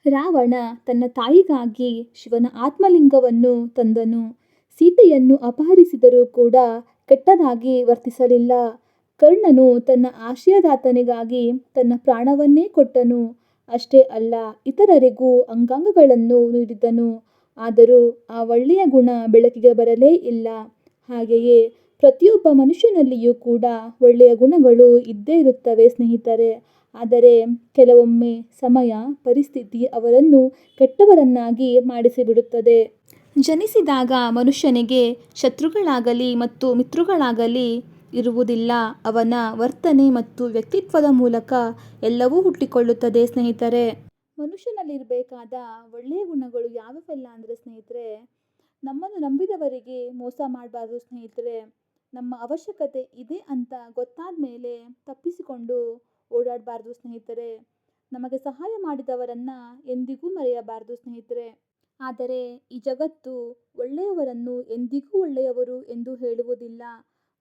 ರಾವಣ ತನ್ನ ತಾಯಿಗಾಗಿ ಶಿವನ ಆತ್ಮಲಿಂಗವನ್ನು ತಂದನು. ಸೀತೆಯನ್ನು ಅಪಹರಿಸಿದರೂ ಕೂಡ ಕೆಟ್ಟದಾಗಿ ವರ್ತಿಸಲಿಲ್ಲ. ಕರ್ಣನು ತನ್ನ ಆಶಯದಾತನಿಗಾಗಿ ತನ್ನ ಪ್ರಾಣವನ್ನೇ ಕೊಟ್ಟನು. ಅಷ್ಟೇ ಅಲ್ಲ, ಇತರರಿಗೂ ಅಂಗಾಂಗಗಳನ್ನು ನೀಡಿದನು. ಆದರೂ ಆ ಒಳ್ಳೆಯ ಗುಣ ಬೆಳಕಿಗೆ ಬರಲೇ ಇಲ್ಲ. ಹಾಗೆಯೇ ಪ್ರತಿಯೊಬ್ಬ ಮನುಷ್ಯನಲ್ಲಿಯೂ ಕೂಡ ಒಳ್ಳೆಯ ಗುಣಗಳು ಇದ್ದೇ ಇರುತ್ತವೆ ಸ್ನೇಹಿತರೆ. ಆದರೆ ಕೆಲವೊಮ್ಮೆ ಸಮಯ, ಪರಿಸ್ಥಿತಿ ಅವರನ್ನು ಕೆಟ್ಟವರನ್ನಾಗಿ ಮಾಡಿಸಿಬಿಡುತ್ತದೆ. ಜನಿಸಿದಾಗ ಮನುಷ್ಯನಿಗೆ ಶತ್ರುಗಳಾಗಲಿ ಮತ್ತು ಮಿತ್ರಗಳಾಗಲಿ ಇರುವುದಿಲ್ಲ. ಅವನ ವರ್ತನೆ ಮತ್ತು ವ್ಯಕ್ತಿತ್ವದ ಮೂಲಕ ಎಲ್ಲವೂ ಹುಟ್ಟಿಕೊಳ್ಳುತ್ತದೆ ಸ್ನೇಹಿತರೆ. ಮನುಷ್ಯನಲ್ಲಿರಬೇಕಾದ ಒಳ್ಳೆಯ ಗುಣಗಳು ಯಾವ್ಯಾವೆಲ್ಲ ಅಂದರೆ ಸ್ನೇಹಿತರೆ, ನಮ್ಮನ್ನು ನಂಬಿದವರಿಗೆ ಮೋಸ ಮಾಡಬಾರ್ದು ಸ್ನೇಹಿತರೆ. ನಮ್ಮ ಅವಶ್ಯಕತೆ ಇದೆ ಅಂತ ಗೊತ್ತಾದ ಮೇಲೆ ತಪ್ಪಿಸಿಕೊಂಡು ಓಡಾಡಬಾರ್ದು ಸ್ನೇಹಿತರೆ. ನಮಗೆ ಸಹಾಯ ಮಾಡಿದವರನ್ನ ಎಂದಿಗೂ ಮರೆಯಬಾರ್ದು ಸ್ನೇಹಿತರೆ. ಆದರೆ ಈ ಜಗತ್ತು ಒಳ್ಳೆಯವರನ್ನು ಎಂದಿಗೂ ಒಳ್ಳೆಯವರು ಎಂದು ಹೇಳುವುದಿಲ್ಲ.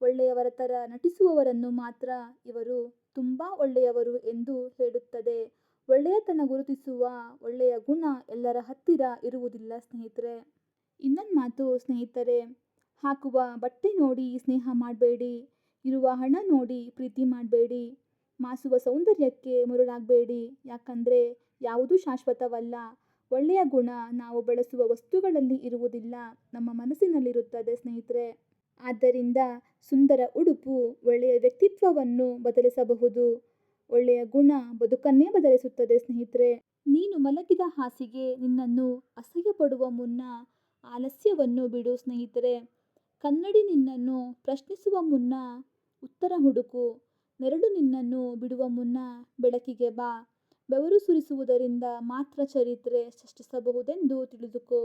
ಒಳ್ಳೆಯವರ ಥರ ನಟಿಸುವವರನ್ನು ಮಾತ್ರ ಇವರು ತುಂಬ ಒಳ್ಳೆಯವರು ಎಂದು ಹೇಳುತ್ತದೆ. ಒಳ್ಳೆಯತನ ಗುರುತಿಸುವ ಒಳ್ಳೆಯ ಗುಣ ಎಲ್ಲರ ಹತ್ತಿರ ಇರುವುದಿಲ್ಲ ಸ್ನೇಹಿತರೆ. ಇನ್ನೊಂದು ಮಾತು ಸ್ನೇಹಿತರೆ, ಹಾಕುವ ಬಟ್ಟೆ ನೋಡಿ ಸ್ನೇಹ ಮಾಡಬೇಡಿ, ಇರುವ ಹಣ ನೋಡಿ ಪ್ರೀತಿ ಮಾಡಬೇಡಿ, ಮಾಸುವ ಸೌಂದರ್ಯಕ್ಕೆ ಮರುಳಾಗಬೇಡಿ. ಯಾಕಂದರೆ ಯಾವುದೂ ಶಾಶ್ವತವಲ್ಲ. ಒಳ್ಳೆಯ ಗುಣ ನಾವು ಬಳಸುವ ವಸ್ತುಗಳಲ್ಲಿ ಇರುವುದಿಲ್ಲ, ನಮ್ಮ ಮನಸ್ಸಿನಲ್ಲಿರುತ್ತದೆ ಸ್ನೇಹಿತರೆ. ಆದ್ದರಿಂದ ಸುಂದರ ಉಡುಪು ಒಳ್ಳೆಯ ವ್ಯಕ್ತಿತ್ವವನ್ನು ಬದಲಿಸಬಹುದು. ಒಳ್ಳೆಯ ಗುಣ ಬದುಕನ್ನೇ ಬದಲಿಸುತ್ತದೆ ಸ್ನೇಹಿತರೆ. ನೀನು ಮಲಗಿದ ಹಾಸಿಗೆ ನಿನ್ನನ್ನು ಅಸಹ್ಯಪಡುವ ಮುನ್ನ ಆಲಸ್ಯವನ್ನು ಬಿಡು ಸ್ನೇಹಿತರೆ. ಕನ್ನಡಿ ನಿನ್ನನ್ನು ಪ್ರಶ್ನಿಸುವ ಮುನ್ನ ಉತ್ತರ ಹುಡುಕು. ನೆರಳು ನಿನ್ನನ್ನು ಬಿಡುವ ಮುನ್ನ ಬೆಳಕಿಗೆ ಬಾ. ಬೆವರು ಸುರಿಸುವುದರಿಂದ ಮಾತ್ರ ಚರಿತ್ರೆ ಸೃಷ್ಟಿಸಬಹುದೆಂದು ತಿಳಿದುಕೋ.